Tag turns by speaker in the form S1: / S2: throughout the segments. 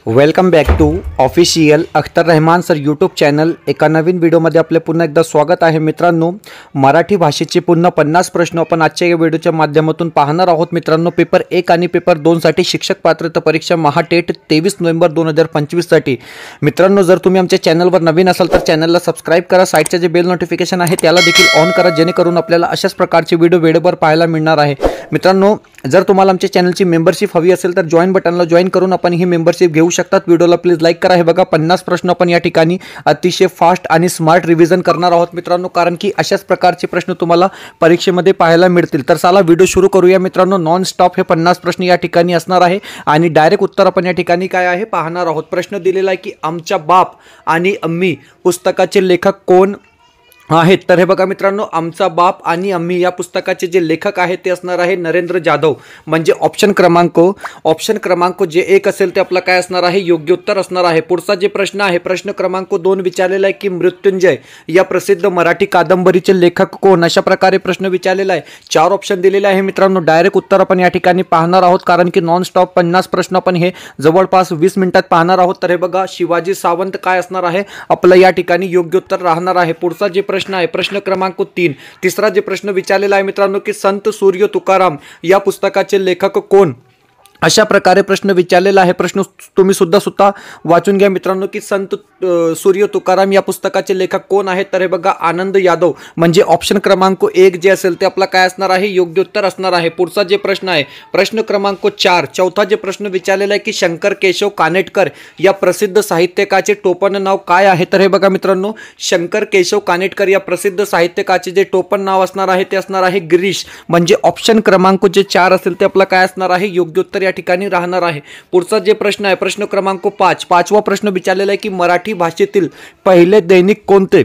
S1: Welcome back to official Akhtar Rahman sir YouTube channel. एका नवीन व्हिडिओमध्ये आपले पुन्हा एकदा स्वागत आहे। मित्रांनो, मराठी भाषेचे पुन्हा 50 प्रश्न आपण आजच्या या व्हिडिओच्या माध्यमातून पाहणार आहोत। मित्रांनो, पेपर 1 आणि पेपर 2 साठी शिक्षक पात्रता परीक्षा महाटेट 23 नोव्हेंबर 2025 साठी। मित्रांनो, जर तुम्ही आमच्या चॅनलवर नवीन असाल तर चॅनलला सबस्क्राइब करा, साइडचे जे बेल नोटिफिकेशन आहे त्याला देखील ऑन करा, जेणेकरून आपल्याला अशाच प्रकारचे व्हिडिओ वेळेवर पाहायला मिळणार आहे। मित्रांनो, जर तुम्हाला आमच्या चॅनलची मेंबरशिप हवी असेल तर जॉइन बटनला जॉइन करून आपण ही मेंबरशिप घेऊ शकतात। व्हिडिओला प्लीज लाईक करा। हे बघा, 50 प्रश्न आपण या ठिकाणी अतिशय फास्ट आणि स्मार्ट रिव्हिजन करणार आहोत मित्रांनो, कारण की अशाच प्रकारचे प्रश्न तुम्हाला परीक्षेमध्ये पाहायला मिळतील। तर चला व्हिडिओ सुरू करूया मित्रांनो। नॉन स्टॉप हे 50 प्रश्न या ठिकाणी असणार आहे आणि डायरेक्ट उत्तर आपण या ठिकाणी काय आहे पाहणार आहोत। प्रश्न दिलेला आहे की आमचा बाप आणि अम्मी पुस्तकाचे लेखक कोण आहेत? तर हे बघा मित्रांनो, आमचा बाप आणि अम्मी या पुस्तकाचे जे लेखक आहेत ते असणार आहे नरेंद्र जाधव, म्हणजे ऑप्शन क्रमांक जे 1 असेल ते आपला काय असणार आहे, योग्य उत्तर असणार आहे। पुढचा जे प्रश्न आहे, प्रश्न क्रमांक 2 विचारलेला आहे की मृत्युंजय या प्रसिद्ध मराठी कादंबरीचे लेखक कोण? अशा प्रकारे प्रश्न विचारलेला आहे। 4 ऑप्शन दिलेले आहे मित्रांनो। डायरेक्ट उत्तर आपण या ठिकाणी पाहणार आहोत, कारण की नॉन स्टॉप 50 प्रश्न आपण हे जवळपास 20 मिनिटात पाहणार आहोत। तर हे बघा, शिवाजी सावंत काय असणार आहे आपलं या ठिकाणी योग्य उत्तर राहणार आहे। पुढचा जे प्रश्न आहे, प्रश्न क्रमांक 3, तिसरा जे प्रश्न विचारलेला आहे मित्रांनो की संत सूर्य तुकाराम या पुस्तकाचे लेखक कोण? अशा प्रकारे प्रश्न विचारलेला आहे। प्रश्न तुम्ही सुद्धा वाचून घ्या मित्रांनो की संत सूर्य तुकाराम या पुस्तकाचे लेखक कोण आहेत? तर हे बघा, आनंद यादव, म्हणजे ऑप्शन क्रमांक 1 जे असेल ते आपला काय असणार आहे, योग्य उत्तर असणार आहे। पुढचा जे प्रश्न आहे, प्रश्न क्रमांक 4, चौथा जे प्रश्न विचारलेला आहे की शंकर केशव कानेटकर या प्रसिद्ध साहित्यकाचे टोपण नाव काय आहे? तर हे बघा मित्रांनो, शंकर केशव कानेटकर या प्रसिद्ध साहित्यकाचे जे टोपण नाव असणार आहे ते असणार आहे गिरीश, म्हणजे ऑप्शन क्रमांक जे 4 असेल ते आपला काय असणार आहे, योग्य उत्तर ठिकाणी राहणार आहे। पुढचा जे प्रश्न आहे, प्रश्न क्रमांक 5, पाचवा प्रश्न विचारलेला आहे की मराठी भाषेतील पहिले दैनिक कोणते?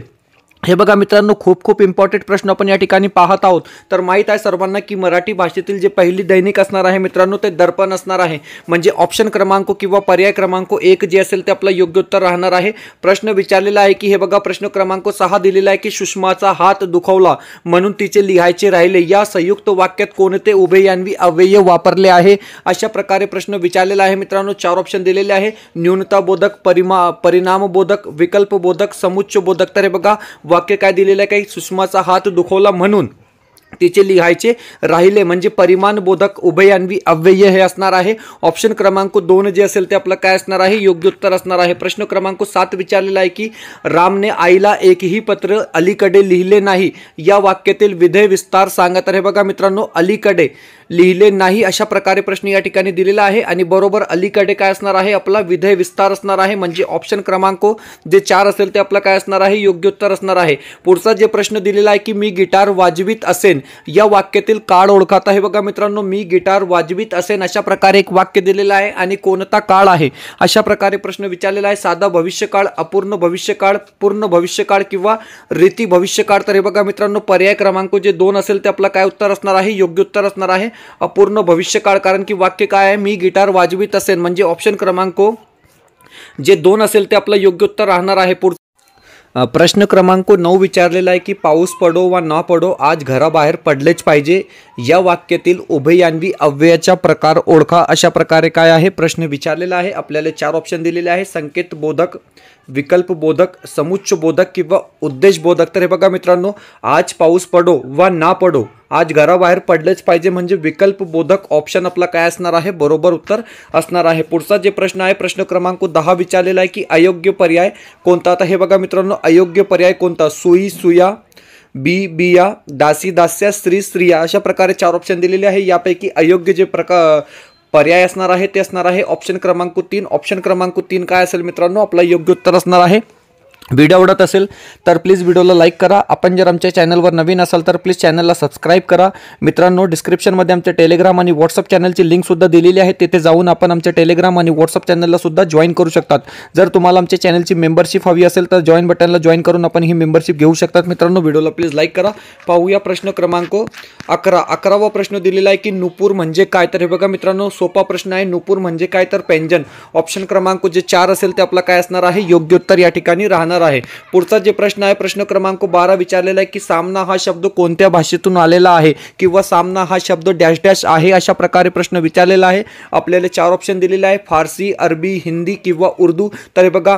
S1: हे बघा मित्रांनो, खूप इम्पॉर्टंट प्रश्न आपण या ठिकाणी पाहत आहोत। तर माहित आहे सर्वांना की मराठी भाषेतील जे पहिली दैनिक असणार आहे मित्रांनो ते दर्पण असणार आहे, म्हणजे ऑप्शन क्रमांक किंवा पर्याय क्रमांक 1 जे असेल ते आपलं योग्य उत्तर राहणार आहे। प्रश्न विचारलेला आहे की हे बघा, प्रश्न क्रमांक 6 दिलेला आहे की सुषमाचा हात दुखावला म्हणून तिचे लिहायचे राहिले या संयुक्त वाक्यात कोणते उभययान्वी अव्यय वापरले आहे? अशा प्रकारे प्रश्न विचारलेला आहे मित्रांनो। 4 ऑप्शन दिलेले आहे, न्यूनता बोधक, परिणाम बोधक, विकल्प बोधक, समुच्चय बोधक। तर हे बघा, वाक्य काय दिलेलं आहे, काही सुषमाचा हात दुखवला म्हणून तिचे लिहायचे राहिले, म्हणजे परिमाण बोधक उभययान्वी अव्यय हे असणार आहे। ऑप्शन क्रमांक 2 जे असेल ते आपलं काय असणार आहे, योग्य उत्तर असणार आहे। प्रश्न क्रमांक 7 विचारलेला आहे की रामने आईला एकही पत्र अलीकडे लिहिले नाही या वाक्यातील विधेय विस्तार सांगा। तर हे बघा मित्रांनो, अलीकडे लिहिले नाही अशा प्रकारे प्रश्न या ठिकाणी दिलेला आहे आणि बरोबर अलीकडे काय असणार आहे, आपला विधेय विस्तार असणार आहे, म्हणजे ऑप्शन क्रमांक जे 4 असेल ते आपलं काय असणार आहे, योग्य उत्तर असणार आहे। पुढचा जे प्रश्न दिलेला आहे की मी गिटार वाजवीत असेन या वाक्यातील काळ ओळखा। हे बघा मित्रांनो, मी गिटार वाजवीत असेन अशा प्रकारे एक वाक्य दिलेलं आहे आणि कोणता काळ आहे अशा प्रकारे प्रश्न विचारलेला आहे। साधा भविष्यकाळ, अपूर्ण भविष्यकाळ, पूर्ण भविष्यकाळ किंवा रीती भविष्यकाळ। तर हे बघा मित्रांनो, पर्याय क्रमांक जे 2 असेल ते आपलं काय उत्तर असणार आहे, योग्य उत्तर असणार आहे अपूर्ण भविष्यकाळ, कारण की वाक्य काय आहे, मी गिटार वाजवीत असेन, म्हणजे ऑप्शन क्रमांक जे 2 असेल ते आपलं योग्य उत्तर राहणार आहे। प्रश्न क्रमांक 9 विचारलेला आहे की पाऊस पडो वा ना पडो आज घराबाहेर पडलेच पाहिजे या वाक्यातील उभययान्वी अव्ययाचा प्रकार ओळखा। अशा प्रकारे काय आहे प्रश्न विचारलेला आहे। आपल्याला 4 ऑप्शन दिलेले आहे, संकेत बोधक, विकल्प बोधक, समुच्चय बोधक किंवा उद्देश बोधक। तर हे बघा मित्रांनो, आज पाऊस पडो वा ना पडो आज घराबाहेर पडलेच पाहिजे, म्हणजे विकल्प बोधक ऑप्शन आपला काय असणार आहे, बरोबर उत्तर असणार आहे। पुढचा जे प्रश्न आहे, प्रश्न क्रमांक 10 विचारलेला आहे की अयोग्य पर्याय कोणता? आता हे बघा मित्रांनो, अयोग्य पर्याय कोणता? सुई सुया, बी बिया, दासी दास्या, स्त्री स्त्रिया। अशा प्रकारे 4 ऑप्शन दिलेले आहे। यापैकी अयोग्य जे पर्याय असणार आहे ते असणार आहे ऑप्शन क्रमांक 3। ऑप्शन क्रमांक 3 काय असेल मित्रांनो, आपला योग्य उत्तर असणार आहे। व्हिडिओ आवडत असेल तर प्लीज व्हिडिओला लाईक करा। आपण जर आमच्या चॅनलवर नवीन असाल तर प्लीज चॅनलला सबस्क्राइब करा। मित्रांनो, डिस्क्रिप्शनमध्ये आमच्या टेलिग्राम आणि व्हॉट्सअप चॅनलची लिंक सुद्धा दिलेली आहे, तिथे जाऊन आपण आमच्या टेलिग्राम आणि व्हॉट्सअप चॅनलला सुद्धा जॉईन करू शकतात। जर तुम्हाला आमच्या चॅनलची मेंबरशिप हवी असेल तर जॉईन बटनला जॉईन करून आपण ही मेंबरशिप घेऊ शकतात। मित्रांनो, व्हिडिओला प्लीज लाईक करा। पाहूया प्रश्न क्रमांक 11, 11वा प्रश्न दिलेला आहे की नुपूर म्हणजे काय? तर हे बघा मित्रांनो, सोपा प्रश्न आहे। नुपूर म्हणजे काय? तर पैंजण। ऑप्शन क्रमांक जे 4 असेल ते आपला काय असणार आहे, योग्य उत्तर या ठिकाणी राहणार असणार आहे. पुढचा जे प्रश्न आहे प्रश्न क्रमांक 12 विचारलेला आहे की सामना हा शब्द कोणत्या भाषेतून आलेला आहे किंवा सामना हा शब्द डॅश डॅश आहे अशा प्रकारे प्रश्न विचारलेला आहे. आपल्याला 4 ऑप्शन दिलेले आहे, फारसी, अरबी, हिंदी किंवा उर्दू. तर हे बघा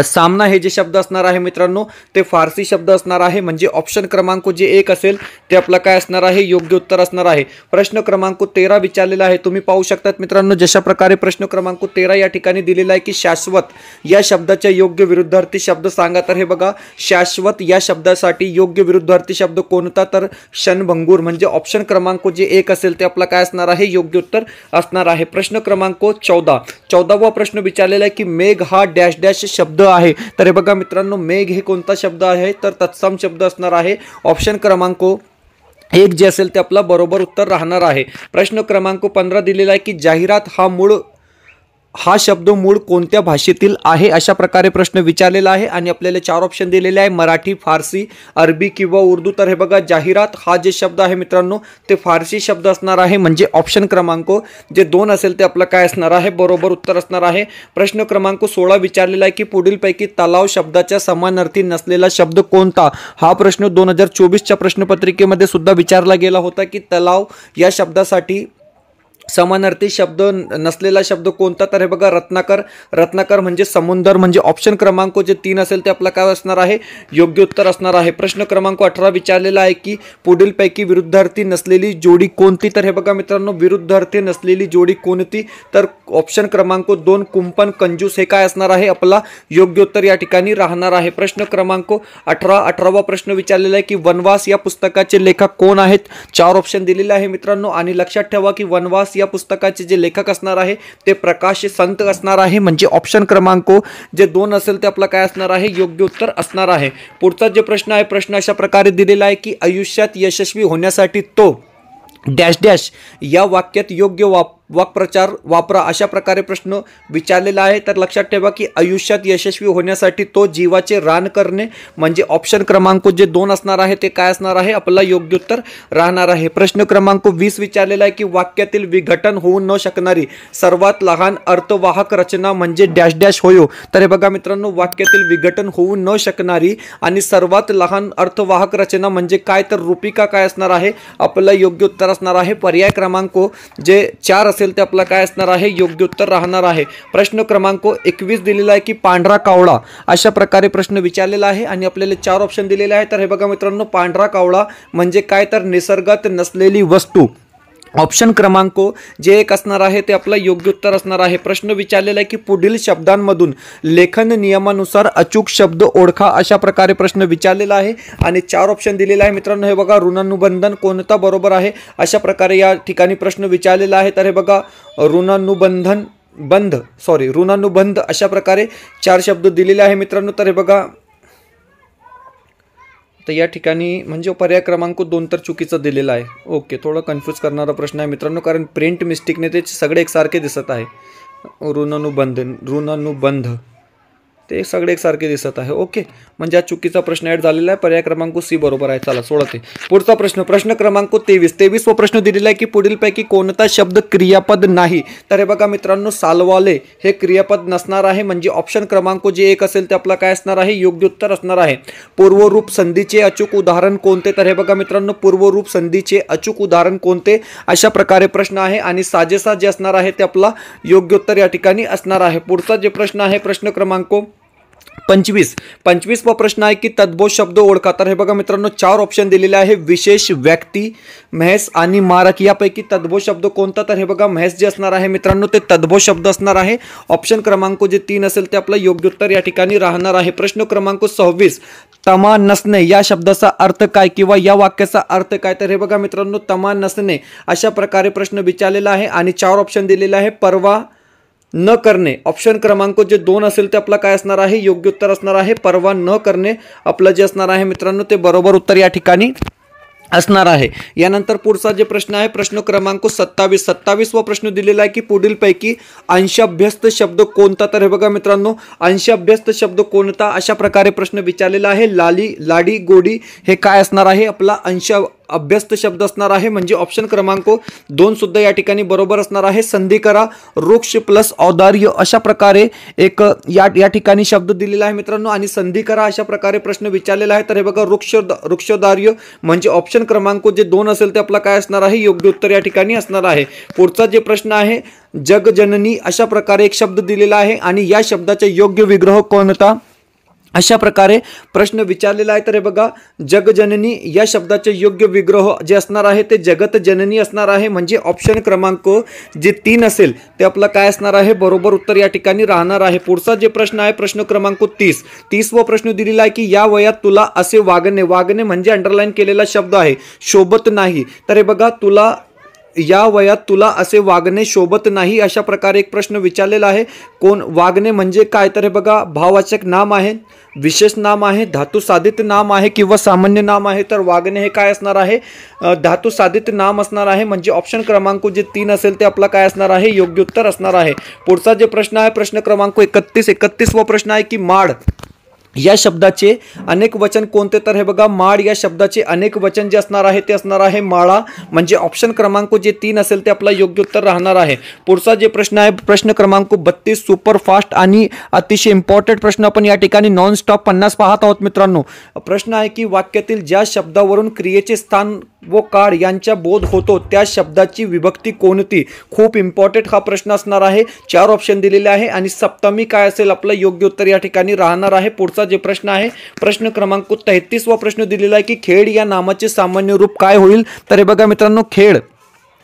S1: सामना हे जे शब्द असणार आहे मित्रांनो ते फारसी शब्द असणार आहे, म्हणजे ऑप्शन क्रमांक जे 1 असेल ते आपला काय असणार आहे, योग्य उत्तर असणार आहे. प्रश्न क्रमांक 13 विचारलेला आहे. तुम्ही पाहू शकतात मित्रांनो जशा प्रकारे प्रश्न क्रमांक 13 या ठिकाणी दिलेला आहे की शाश्वत या शब्दाच्या योग्य विरुद्धार्थी शब्द सांगा. तर हे बघा शाश्वत या शब्दासाठी योग्य विरुद्धार्थी शब्द कोणता, तर क्षणभंगूर, म्हणजे ऑप्शन क्रमांक जे 1 असेल ते आपला काय असणार आहे, योग्य उत्तर असणार आहे. प्रश्न क्रमांक 14वा प्रश्न विचारलेला आहे की मेघ हा डॅश डॅश शब्द आहे. तर हे बघा मित्रांनो मेघ हे कोणता शब्द आहे, तर तत्सम शब्द असणार आहे. ऑप्शन क्रमांक 1 जे असेल ते आपला बरोबर उत्तर राहणार आहे. प्रश्न क्रमांक 15 दिलेला आहे की जाहिरात हा शब्द मूळ कोणत्या भाषेतील आहे अशा प्रकारे प्रश्न विचारलेला आहे आणि आपल्याला 4 ऑप्शन दिलेले आहे, मराठी, फारसी, अरबी किंवा उर्दू. तर हे बघा जाहिरात हा जे शब्द आहे मित्रांनो ते फारसी शब्द असणार आहे, म्हणजे ऑप्शन क्रमांक जे 2 असेल ते आपलं काय असणार आहे, बरोबर उत्तर असणार आहे. प्रश्न क्रमांक 16 विचारलेला आहे की पुढीलपैकी तलाव शब्दाच्या समानार्थी नसलेला शब्द कोणता. हा प्रश्न 2024च्या प्रश्नपत्रिकेमध्ये सुद्धा विचारला गेला होता की तलाव या शब्दासाठी समानार्थी शब्द नसलेला शब्द कोणता. तर हे बघा रत्नाकर म्हणजे समुद्र, म्हणजे ऑप्शन क्रमांक जे 3 असेल ते आपला काय असणार आहे, योग्य उत्तर असणार आहे. प्रश्न क्रमांक 18 विचारलेला आहे की पुढीलपैकी विरुद्धार्थी नसलेली जोडी कोणती. तर हे बघा मित्रांनो विरुद्धार्थी नसलेली जोडी कोणती, तर ऑप्शन क्रमांक 2 कुंपण कंजूस हे काय असणार आहे, आपला योग्य उत्तर या ठिकाणी राहणार आहे. प्रश्न क्रमांक 18वा प्रश्न विचारलेला आहे की वनवास या पुस्तकाचे लेखक कोण आहेत. 4 ऑप्शन दिलेले आहे मित्रांनो आणि लक्षात ठेवा की वनवास या पुस्तकाचे जे लेखक असणार आहे ते प्रकाश संत असणार आहे, म्हणजे ऑप्शन क्रमांक जे 2 असेल ते आपला काय असणार आहे, योग्य उत्तर असणार आहे. पुढचा जे प्रश्न आहे प्रश्न अशा प्रकारे दिलेला आहे की आयुष्यात यशस्वी होण्यासाठी तो डॅश डॅश या वाक्यात योग्य वाक्प्रचार वापरा अशा प्रकारे प्रश्न विचारलेला आहे. तर लक्षात ठेवा की आयुष्यात यशस्वी होण्यासाठी तो जीवाचे रान करणे, म्हणजे ऑप्शन क्रमांक जे 2 असणार आहे ते काय असणार आहे, आपला योग्य उत्तर राहणार आहे. प्रश्न क्रमांक 20 विचारलेला आहे की वाक्यातील विघटन होऊ न शकणारी सर्वात लहान अर्थवाहक रचना म्हणजे डॅश डॅश होयो. तर हे बघा मित्रांनो वाक्यातील विघटन होऊ न शकणारी आणि सर्वात लहान अर्थवाहक रचना म्हणजे काय, तर रूपिका काय असणार आहे, आपला योग्य उत्तर असणार आहे. पर्याय क्रमांक जे 4 असेल ते आपला काय असणार आहे, योग्य उत्तर राहणार आहे. प्रश्न क्रमांक 21 दिलेला आहे की पांढरा कावळा अशा प्रकारे प्रश्न विचारलेला आहे आणि आपल्याला 4 ऑप्शन दिलेले आहे. तर हे बघा मित्रांनो पांढरा कावळा म्हणजे काय, तर निसर्गात नसलेली वस्तू. ऑप्शन क्रमांक जे 1 असणार आहे ते आपलं योग्य उत्तर असणार आहे. प्रश्न विचारलेला आहे की पुढील शब्दांमधून लेखन नियमानुसार अचूक शब्द ओळखा अशा प्रकारे प्रश्न विचारलेला आहे आणि 4 ऑप्शन दिलेला आहे मित्रांनो. हे बघा ऋणानुबंधन कोणता बरोबर आहे अशा प्रकारे या ठिकाणी प्रश्न विचारलेला आहे. तर हे बघा ऋणानुबंध अशा प्रकारे 4 शब्द दिलेले आहे मित्रांनो. तर हे बघा तर या ठिकाणी म्हणजे पर्याय क्रमांक 2 तर चुकीचा दिलेला आहे. ओके, थोडं कन्फ्यूज करणारा प्रश्न आहे मित्रांनो, कारण प्रिंट मिस्टेकने ते सगळे एकसारखे दिसत आहे. ऋणानुबंध ते सगळे एकसारखे दिसत आहे. ओके, म्हणजे हा चुकीचा प्रश्न ॲड झालेला आहे. पर्याय क्रमांक सी बरोबर आहे. चला सोडा ते. पुढचा प्रश्न क्रमांक 23वा प्रश्न दिलेला आहे की पुढीलपैकी कोणता शब्द क्रियापद नाही. तर हे बघा मित्रांनो सालवाले हे क्रियापद नसणार आहे, म्हणजे ऑप्शन क्रमांक जे 1 असेल ते आपला काय असणार आहे, योग्य उत्तर असणार आहे. पूर्वरूप संधीचे अचूक उदाहरण कोणते. तर हे बघा मित्रांनो पूर्वरूप संधीचे अचूक उदाहरण कोणते अशा प्रकारे प्रश्न आहे आणि साजेसा जे असणार आहे ते आपला योग्य उत्तर या ठिकाणी असणार आहे. पुढचा जे प्रश्न आहे प्रश्न क्रमांक 25वा प्रश्न आहे की तद्भव शब्द ओळखा. तर हे बघा मित्रांनो 4 ऑप्शन दिलेले आहे, विशेष, व्यक्ती, म्हैस आणि मारक. यापैकी तद्भव शब्द कोणता. तर हे बघा म्हैस जे असणार आहे मित्रांनो ते तद्भव शब्द असणार आहे. ऑप्शन क्रमांक जे 3 असेल ते आपलं योग्य उत्तर या ठिकाणी राहणार आहे. प्रश्न क्रमांक 26 तमा नसणे या शब्दाचा अर्थ काय किंवा या वाक्याचा अर्थ काय. तर हे बघा मित्रांनो तमा नसणे अशा प्रकारे प्रश्न विचारलेला आहे आणि 4 ऑप्शन दिलेले आहे, परवा न करणे. ऑप्शन क्रमांक जे 2 असेल ते आपला काय असणार आहे, योग्य उत्तर असणार आहे. परवा न करणे आपलं जे असणार आहे मित्रांनो ते बरोबर उत्तर या ठिकाणी असणार आहे. यानंतर पुढचा जे प्रश्न आहे प्रश्न क्रमांक 27वा प्रश्न दिलेला आहे की पुढीलपैकी अंशाभ्यस्त शब्द कोणता. तर हे बघा मित्रांनो अंशाभ्यस्त शब्द कोणता अशा प्रकारे प्रश्न विचारलेला आहे. लाडी, गोडी हे काय असणार आहे, आपला अभ्यस्त शब्द असणार आहे, म्हणजे ऑप्शन क्रमांक 2 सुद्धा या ठिकाणी बरोबर असणार आहे. संधी करा, वृक्ष प्लस औदार्य अशा प्रकारे एक या ठिकाणी शब्द दिलेला आहे मित्रांनो. आणि संधी करा अशा प्रकारे प्रश्न विचारलेला आहे. तर हे बघा वृक्षौदार्य म्हणजे ऑप्शन क्रमांक जे 2 असेल ते आपला काय असणार आहे, योग्य उत्तर या ठिकाणी असणार आहे. पुढचा जे प्रश्न आहे, जगजननी अशा प्रकारे एक शब्द दिलेला आहे आणि या शब्दाचा योग्य विग्रह कोणता अशा प्रकारे प्रश्न विचारलेला आहे. तर हे बघा जगजननी या शब्दाचे योग्य विग्रह जे असणार आहे ते जगत जननी असणार आहे, म्हणजे ऑप्शन क्रमांक जे 3 असेल ते आपला काय असणार आहे, बरोबर उत्तर या ठिकाणी राहणार आहे. पुढचा जे प्रश्न आहे प्रश्न क्रमांक 30 व प्रश्न दिलेला आहे की या वयात तुला असे वागणे म्हणजे अंडरलाईन केलेला शब्द आहे, शोभत नाही. तर हे बघा या वयात तुला असे वागणे शोभत नाही अशा प्रकारे एक प्रश्न विचारलेला आहे. कोण वागणे म्हणजे काय, तर हे बघा भाववाचक नाम आहे, विशेष नाम आहे, धातू साधित नाम आहे किंवा सामान्य नाम आहे. तर वागणे हे काय असणार आहे, धातू साधित नाम असणार आहे, म्हणजे ऑप्शन क्रमांक जे 3 असेल ते आपला काय असणार आहे, योग्य उत्तर असणार आहे. पुढचा जे प्रश्न आहे प्रश्न क्रमांक 31 व प्रश्न आहे की माड या शब्दाचे अनेक वचन कोणते, तर हे बघा माड या शब्दाचे अनेक वचन जे असणार आहे ते असणार आहे माळा, म्हणजे ऑप्शन क्रमांक जे 3 असेल ते आपला योग्य उत्तर राहणार आहे. पुढचा जे प्रश्न आहे प्रश्न क्रमांक 32 सुपरफास्ट आणि अतिशय इम्पॉर्टंट प्रश्न आपण या ठिकाणी नॉन स्टॉप 50 पाहत आहोत मित्रांनो. प्रश्न आहे की वाक्यातील ज्या शब्दावरून क्रियेचे स्थान व काळ यांचा बोध होतो त्या शब्दाची विभक्ती कोणती, खूप इम्पॉर्टंट हा प्रश्न असणार आहे. 4 ऑप्शन दिलेले आहे आणि सप्तमी काय असेल आपलं योग्य उत्तर या ठिकाणी राहणार आहे. पुढचा जे प्रश्न आहे प्रश्न क्रमांक 33 वा प्रश्न दिलेला आहे की खेड या नामाचे सामान्य रूप काय होईल, तर हे बघा मित्रांनो खेड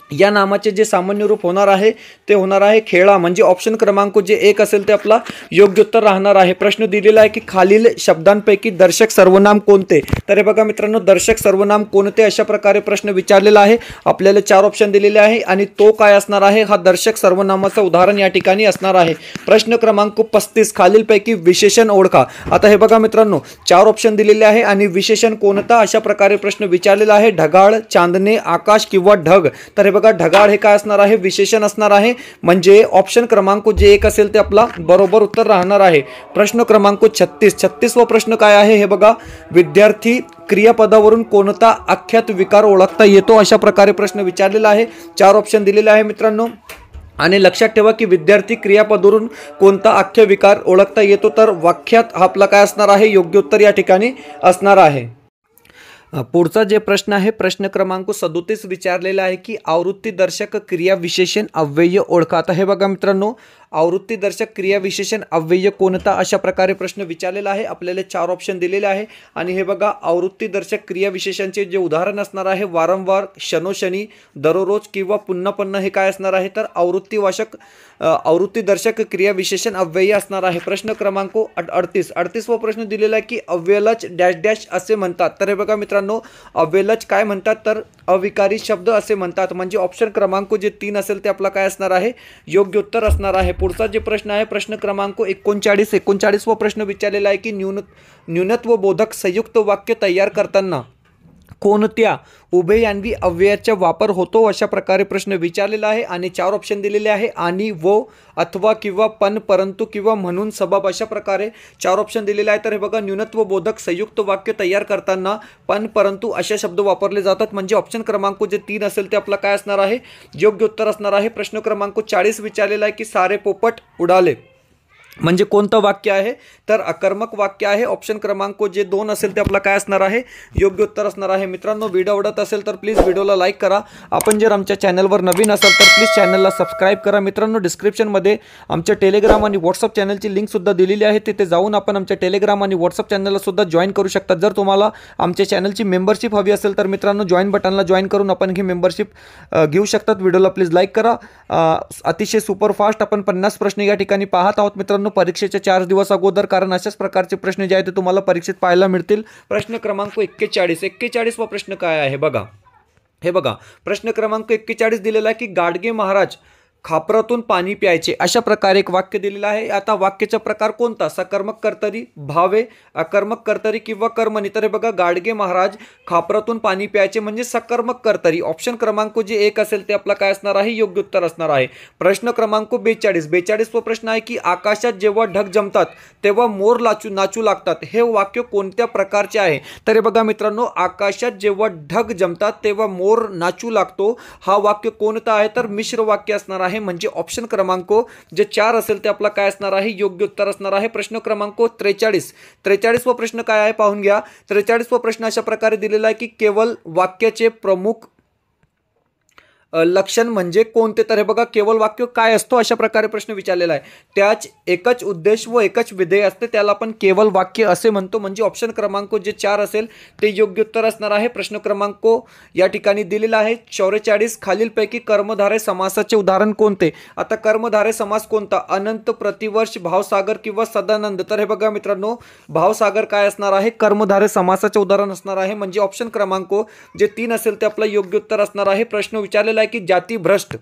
S1: या नामाचे जे सामान्य रूप होणार आहे ते होणार आहे खेळा, म्हणजे ऑप्शन क्रमांक जे 1 असेल ते आपला योग्य उत्तर राहणार आहे. प्रश्न दिलेला आहे की खालील शब्दांपैकी दर्शक सर्वनाम कोणते, तर हे बघा मित्रांनो दर्शक सर्वनाम कोणते अशा प्रकारे प्रश्न विचारलेला आहे. आपल्याला 4 ऑप्शन दिलेले आहे आणि तो काय असणार आहे, हा दर्शक सर्वनामाचं उदाहरण या ठिकाणी असणार आहे. प्रश्न क्रमांक 35 खालीलपैकी विशेषण ओळखा. आता हे बघा मित्रांनो 4 ऑप्शन दिलेले आहे आणि विशेषण कोणता अशा प्रकारे प्रश्न विचारलेला आहे, ढगाळ, चांदणे, आकाश किंवा ढग. तर बघा ढगाळ हे काय असणार आहे, विशेषण असणार आहे, म्हणजे ऑप्शन क्रमांक जे 1 असेल ते आपला बरोबर उत्तर राहणार आहे. प्रश्न क्रमांक 36 वा प्रश्न काय आहे, हे बघा विद्यार्थी क्रियापदावरून कोणता आख्यात विकार ओळखता येतो अशा प्रकारे प्रश्न विचारलेला आहे. 4 ऑप्शन दिलेले आहे मित्रांनो आणि लक्षात ठेवा की विद्यार्थी क्रियापदावरून कोणता आख्य विकार ओळखता येतो, तर वाक्यात आपला काय असणार आहे, योग्य उत्तर या ठिकाणी असणार आहे. पुढचा जे प्रश्न आहे प्रश्न क्रमांक 37 विचारलेला आहे की आवृत्तीदर्शक क्रियाविशेषण अव्यय ओळखा. आता हे बघा मित्रांनो आवृत्तीदर्शक क्रियाविशेषण अव्यय कोणता अशा प्रकारे प्रश्न विचारलेला आहे. आपल्याला 4 ऑप्शन दिलेले आहे आणि हे बघा आवृत्तीदर्शक क्रियाविशेषांचे जे उदाहरण असणार आहे वारंवार, क्षणोक्षणी, दररोज किंवा पुन्हा पुन्हा हे काय असणार आहे, तर आवृत्तीदर्शक क्रियाविशेषण अव्यय असणार आहे. प्रश्न क्रमांक 38 वा प्रश्न दिलेला आहे की अव्ययलाच डॅश डॅश असे म्हणतात. तर हे बघा मित्रांनो अव्ययलाच काय म्हणतात, तर अविकारी शब्द असे म्हणतात, म्हणजे ऑप्शन क्रमांक जे 3 असेल ते आपला काय असणार आहे, योग्य उत्तर असणार आहे. पुढचा जे प्रश्न आहे प्रश्न क्रमांक 39 वा प्रश्न विचारलेला आहे की न्यूनत्व बोधक संयुक्त वाक्य तयार करताना कोणत्या उभययान्वी अव्ययाचा वापर होतो अशा प्रकारे प्रश्न विचारलेला आहे आणि 4 ऑप्शन दिलेले आहे आणि, वो, अथवा किंवा पण, परंतु किंवा म्हणून, सबब अशा प्रकारे 4 ऑप्शन दिलेले आहे. तर हे बघा न्यूनत्व बोधक संयुक्त वाक्य तयार करताना पण, परंतु अशा शब्द वापरले जातात, म्हणजे ऑप्शन क्रमांक जे 3 असेल ते आपला काय असणार आहे, योग्य उत्तर असणार आहे. प्रश्न क्रमांक 40 विचारलेला आहे की सारे पोपट उडाले म्हणजे कोणतं वाक्य आहे, तर अकर्मक वाक्य आहे. ऑप्शन क्रमांक जे 2 असेल ते आपला काय असणार आहे, योग्य उत्तर असणार आहे. मित्रांनो व्हिडिओ आवडत असेल तर प्लीज व्हिडिओला लाईक करा. आपण जर आमच्या चॅनलवर नवीन असाल तर प्लीज चॅनलला सबस्क्राईब करा. मित्रांनो डिस्क्रिप्शनमध्ये आमच्या टेलिग्राम आणि व्हॉट्सअप चॅनलची लिंकसुद्धा दिलेली आहे, तिथे जाऊन आपण आमच्या टेलिग्राम आणि व्हॉट्सअप चॅनलला सुद्धा जॉईन करू शकता. जर तुम्हाला आमच्या चॅनलची मेंबरशिप हवी असेल तर मित्रांनो जॉईन बटनला जॉईन करून आपण ही मेंबरशिप घेऊ शकतात. व्हिडिओला प्लीज लाईक करा. अतिशय सुपरफास्ट आपण 50 प्रश्न या ठिकाणी पाहत आहोत मित्रांनो परीक्षेच्या 4 दिवस अगोदर, कारण अशाच प्रकारचे प्रश्न जे आहेत ते तुम्हाला परीक्षेत पाहायला मिळतील. प्रश्न क्रमांक 41 वा प्रश्न काय आहे बघा, हे बघा प्रश्न क्रमांक 41 दिलेला आहे की गाडगे महाराज खापरातून पाणी प्यायचे, अशा प्रकारे एक वाक्य दिलेलं आहे. आता वाक्याचा प्रकार कोणता, सकर्मक कर्तरी, भावे, अकर्मक कर्तरी किंवा कर्मणी. तर हे बघा, गाडगे महाराज खापरातून पाणी प्यायचे म्हणजे सकर्मक कर्तरी. ऑप्शन क्रमांक जे 1 असेल ते आपला काय असणार आहे, योग्य उत्तर असणार आहे. प्रश्न क्रमांक 42 वा प्रश्न आहे की आकाशात जेव्हा ढग जमतात तेव्हा मोर नाचू लागतात, हे वाक्य कोणत्या प्रकारचे आहे. तर हे बघा मित्रांनो, आकाशात जेव्हा ढग जमतात तेव्हा मोर नाचू लागतो, हा वाक्य कोणता आहे, तर मिश्र वाक्य असणार आहे. म्हणजे ऑप्शन क्रमांक जे 4 असेल ते आपला काय असणार आहे, योग्य उत्तर असणार आहे. प्रश्न क्रमांक 43 वा प्रश्न काय आहे पाहून घ्या. 43 वा प्रश्न अशा प्रकारे दिलेला आहे की केवळ वाक्याचे प्रमुख लक्षण म्हणजे कोणते. तर हे बघा, केवळ वाक्य काय असतो, अशा प्रकारे प्रश्न विचारलेला आहे. त्याच एकच उद्देश व एकच विधेय असते, त्याला आपण केवळ वाक्य असे म्हणतो. म्हणजे ऑप्शन क्रमांक जे 4 असेल ते योग्य उत्तर असणार आहे. प्रश्न क्रमांक या ठिकाणी दिलेला आहे 44, खालीलपैकी कर्मधारय समासाचे उदाहरण कोणते. आता कर्मधारय समास कोणता, अनंत, प्रतिवर्ष, भावसागर किंवा सदानंद. तर हे बघा मित्रांनो, भावसागर काय असणार आहे, कर्मधारय समासाचे उदाहरण असणार आहे. म्हणजे ऑप्शन क्रमांक जे 3 असेल ते आपलं योग्य उत्तर असणार आहे. प्रश्न विचारलेला की जातीभ्रष्ट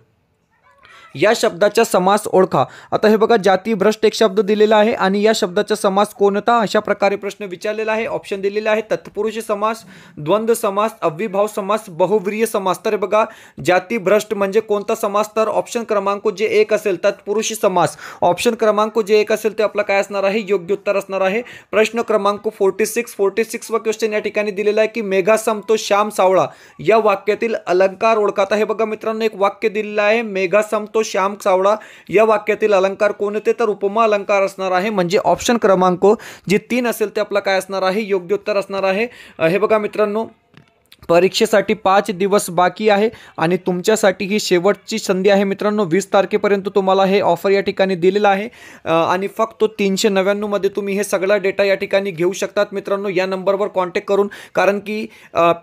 S1: या शब्दाचा समास ओळखा. आता हे बघा, जातीभ्रष्ट एक शब्द दिलेला आहे आणि या शब्दाचा समास कोणता, अशा प्रकारे प्रश्न विचारलेला आहे. ऑप्शन दिलेले आहे तत्पुरुष समास, द्वंद्व समास, अव्ययभाव समास, बहुव्रीही समास. तर बघा, जातीभ्रष्ट म्हणजे कोणता समास, तर ऑप्शन क्रमांक जे 1 असेल तत्पुरुष समास. ऑप्शन क्रमांक जे 1 असेल ते आपला काय असणार आहे, योग्य उत्तर असणार आहे. प्रश्न क्रमांक 46 वा क्वेश्चन या ठिकाणी दिलेला आहे की मेघासम तो श्याम सावळा या वाक्यातील अलंकार ओळखा. आता हे बघा मित्रांनो, एक वाक्य दिलेलं आहे मेघासम तो श्याम सावळा, या वाक्यातील अलंकार कोणते, तर उपमा अलंकार असणार आहे. म्हणजे ऑप्शन क्रमांक जे 3 असेल ते आपला काय असणार आहे, योग्य उत्तर असणार आहे. हे बघा मित्रांनो, परीक्षेसाठी 5 दिवस बाकी आहे आणि तुमच्यासाठी ही शेवटची संधी आहे मित्रांनो. 20 तारखेपर्यंत तुम्हाला हे ऑफर या ठिकाणी दिलेलं आहे आणि फक्त 399 मध्ये तुम्ही हे सगळा डेटा या ठिकाणी घेऊ शकतात मित्रांनो, या नंबरवर कॉन्टॅक्ट करून. कारण की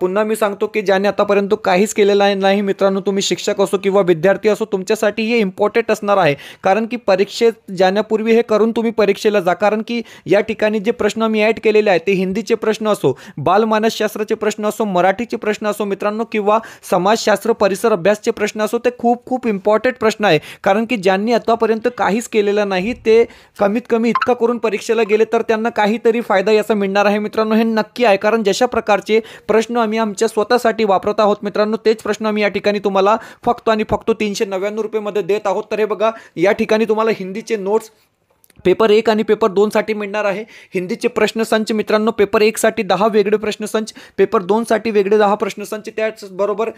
S1: पुन्हा मी सांगतो की ज्याने आतापर्यंत काहीच केलेलं नाही मित्रांनो, तुम्ही शिक्षक असो किंवा विद्यार्थी असो, तुमच्यासाठी हे इम्पॉर्टंट असणार आहे. कारण की परीक्षेत जाण्यापूर्वी हे करून तुम्ही परीक्षेला जा. कारण की या ठिकाणी जे प्रश्न मी ॲड केलेले आहेत ते हिंदीचे प्रश्न असो, बालमानसशास्त्राचे प्रश्न असो, मराठी प्रश्न असो मित्रांनो, किंवा समाजशास्त्र परिसर अभ्यासचे प्रश्न असो, ते खूप इम्पॉर्टंट प्रश्न आहे. कारण की ज्यांनी आतापर्यंत काहीच केलेलं नाही ते कमीत कमी इतका करून परीक्षेला गेले तर त्यांना काहीतरी फायदा याचा मिळणार आहे मित्रांनो, हे नक्की आहे. कारण जशा प्रकारचे प्रश्न आम्ही आमच्या स्वतःसाठी वापरत आहोत मित्रांनो, तेच प्रश्न आम्ही या ठिकाणी तुम्हाला फक्त आणि फक्त 399 रुपये देत आहोत. तर हे बघा, या ठिकाणी तुम्हाला हिंदीचे नोट्स पेपर 1 आणि पेपर 2 साठी मिळणार आहे. हिंदीचे प्रश्नसंच मित्रांनो, पेपर 1 साठी 10 वेगळे प्रश्नसंच, पेपर 2 साठी वेगळे 10 प्रश्नसंच. त्याचबरोबर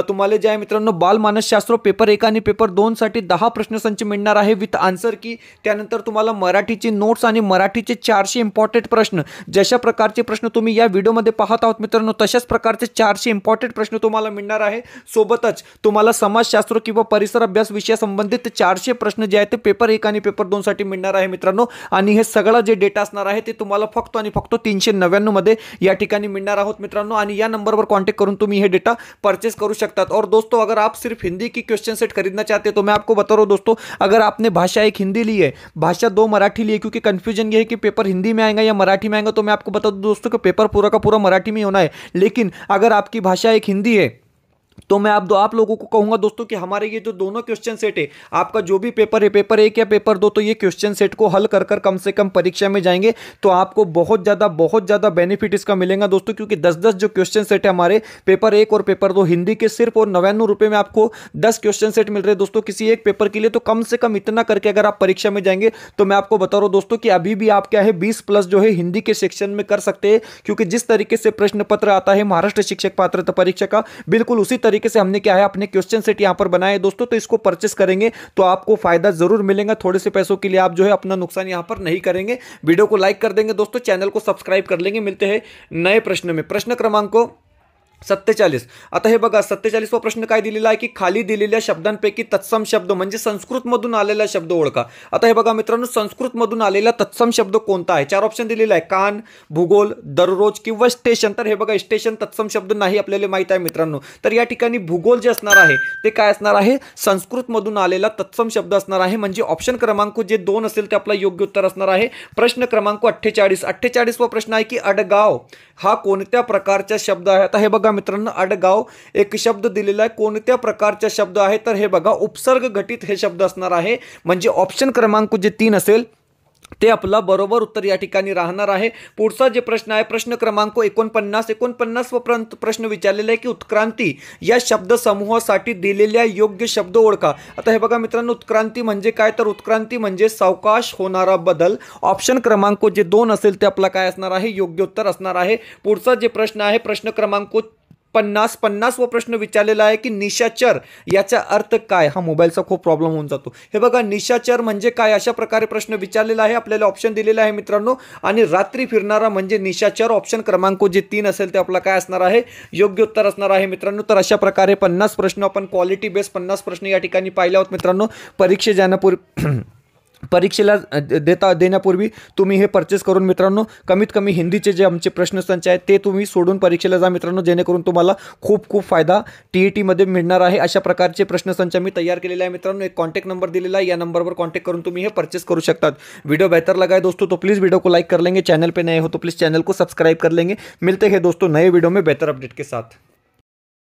S1: तुम्हाला जे आहे मित्रांनो, बालमानसशास्त्र पेपर 1 आणि पेपर 2 साठी 10 प्रश्नसंच मिळणार आहे विथ आन्सर की. त्यानंतर तुम्हाला मराठीचे नोट्स आणि मराठीचे 400 इम्पॉर्टंट प्रश्न, जशा प्रकारचे प्रश्न तुम्ही या व्हिडिओमध्ये पाहत आहोत मित्रांनो, तशाच प्रकारचे 400 इम्पॉर्टंट प्रश्न तुम्हाला मिळणार आहे. सोबतच तुम्हाला समाजशास्त्र किंवा परिसर अभ्यास विषयासंबंधित 400 प्रश्न जे आहेत ते पेपर 1 आणि पेपर 2 साठी मिळणार आहे मित्रांनो. आणि हे सगळं जे डेटा असणार आहे ते तुम्हाला फक्त आणि फक्त 399 मध्ये या ठिकाणी मिळणार आहोत मित्रांनो. आणि या नंबर पर कांटेक्ट करून तुम्ही ये डेटा परचेस करू सकता। और दोस्तों अगर आप सिर्फ हिंदी की क्वेश्चन सेट खरीदना चाहते हैं तो मैं आपको बता रहा हूँ दोस्तों, अगर आपने भाषा एक हिंदी ली है, भाषा 2 मराठी ली है, क्योंकि कंफ्यूजन ये है कि पेपर हिंदी में आएगा या मराठी में आएगा, तो मैं आपको बता दूं दोस्तों कि पेपर पूरा का पूरा मराठी में होना है। लेकिन अगर आपकी भाषा एक हिंदी है तो मैं आप लोगों को कहूंगा दोस्तों कि हमारे ये जो दोनों क्वेश्चन सेट है, आपका जो भी पेपर है, पेपर 1 या पेपर 2, तो ये क्वेश्चन सेट को हल कर कम से कम परीक्षा में जाएंगे तो आपको बहुत ज़्यादा बेनिफिट इसका मिलेगा दोस्तों। क्योंकि 10-10 जो क्वेश्चन सेट है हमारे पेपर 1 और पेपर 2 हिंदी के सिर्फ और 99 रुपये में आपको 10 क्वेश्चन सेट मिल रहे हैं दोस्तों किसी एक पेपर के लिए। तो कम से कम इतना करके अगर आप परीक्षा में जाएंगे तो मैं आपको बता रहा हूँ दोस्तों कि अभी भी आप क्या है 20+ जो है हिंदी के सेक्शन में कर सकते हैं। क्योंकि जिस तरीके से प्रश्न पत्र आता है महाराष्ट्र शिक्षक पात्रता परीक्षा का, बिल्कुल उसी तरीके से हमने क्या है अपने क्वेश्चन सेट यहां पर बनाए दोस्तों। तो इसको परचेस करेंगे तो आपको फायदा जरूर मिलेगा, थोड़े से पैसों के लिए आप जो है अपना नुकसान यहां पर नहीं करेंगे। वीडियो को लाइक कर देंगे दोस्तों, चैनल को सब्सक्राइब कर लेंगे। मिलते हैं नए प्रश्न में। प्रश्न क्रमांक 47। आता हे बघा 47वा प्रश्न काय दिलेला आहे की खाली दिलेल्या शब्दांपैकी तत्सम शब्द म्हणजे संस्कृत मधून आलेला शब्द ओळखा। आता हे बघा मित्रांनो, संस्कृत मधून आलेला तत्सम शब्द कोणता आहे? 4 ऑप्शन दिलेला आहे, कान, भूगोल, दररोज किंवा स्टेशन। तर हे बघा स्टेशन तत्सम शब्द नाही आपल्याला माहित आहे मित्रांनो, तर या ठिकाणी भूगोल जे असणार आहे ते काय असणार आहे? संस्कृत मधून आलेला तत्सम शब्द असणार आहे। म्हणजे ऑप्शन क्रमांक जे 2 असेल ते आपला योग्य उत्तर असणार आहे। प्रश्न क्रमांक 48। 48वा प्रश्न आहे की अडगाव हा कोणत्या प्रकारचा शब्द आहे? आता हे बघा मित्रांनो, अडगाव एक शब्द दिलेला आहे. कोणत्या प्रकारचा शब्द आहे? तर हे बघा, उपसर्ग घटित हे शब्द असणार आहे. म्हणजे ऑप्शन क्रमांक जे 3 असेल ते आपला बरोबर उत्तर या ठिकाणी राहणार आहे. पुढचा जे प्रश्न आहे, प्रश्न क्रमांक 49 व प्रश्न विचारलेला आहे की उत्क्रांती या शब्द समूहासाठी दिलेल्या योग्य शब्द ओळखा. आता हे बघा मित्रांनो, उत्क्रांती म्हणजे काय? तर उत्क्रांती म्हणजे सावकाश होणारा बदल. ऑप्शन क्रमांक जे 2 असेल ते आपला काय असणार आहे? योग्य उत्तर असणार आहे. पुढचा जे प्रश्न आहे, प्रश्न क्रमांक 50 व प्रश्न विचारलेला आहे की निशाचर याचा अर्थ काय? हा मोबाईलचा खूप प्रॉब्लेम होऊन जातो. हे बघा, निशाचर म्हणजे काय? अशा प्रकारे प्रश्न विचारलेला आहे. आपल्याला ऑप्शन दिलेला आहे मित्रांनो. आणि रात्री फिरणारा म्हणजे निशाचर. ऑप्शन क्रमांक जे 3 असेल ते आपला काय असणार आहे? योग्य उत्तर असणार आहे मित्रांनो. तर अशा प्रकारे 50 प्रश्न आपण क्वालिटी बेस 50 प्रश्न या ठिकाणी पाहिले आहोत मित्रांनो. परीक्षेला देण्यापूर्वी तुम्ही हे परचेस करून मित्रांनो, कमीत कमी हिंदीचे जे आमचे प्रश्नसंच आहेत ते तुम्ही सोडून परीक्षेला जा मित्रांनो, जेणेकरून तुम्हाला खूप खूप फायदा TET मध्ये मिळणार आहे. अशा प्रकारचे प्रश्नसंच मी तयार केलेला आहे मित्रांनो. एक कॉन्टॅक्ट नंबर दिलेला आहे, या नंबरवर कॉन्टॅक्ट करून तुम्ही हे परचेस करू शकतात. वीडियो बेहतर लगा है दोस्तों तो प्लीज़ वीडियो को लाइक कर लेंगे. चैनल पे नए हो तो प्लीज़ चैनल को सब्सक्राइब कर लेंगे. मिलते हैं दोस्तों नए वीडियो में बेहतर अपडेट के साथ.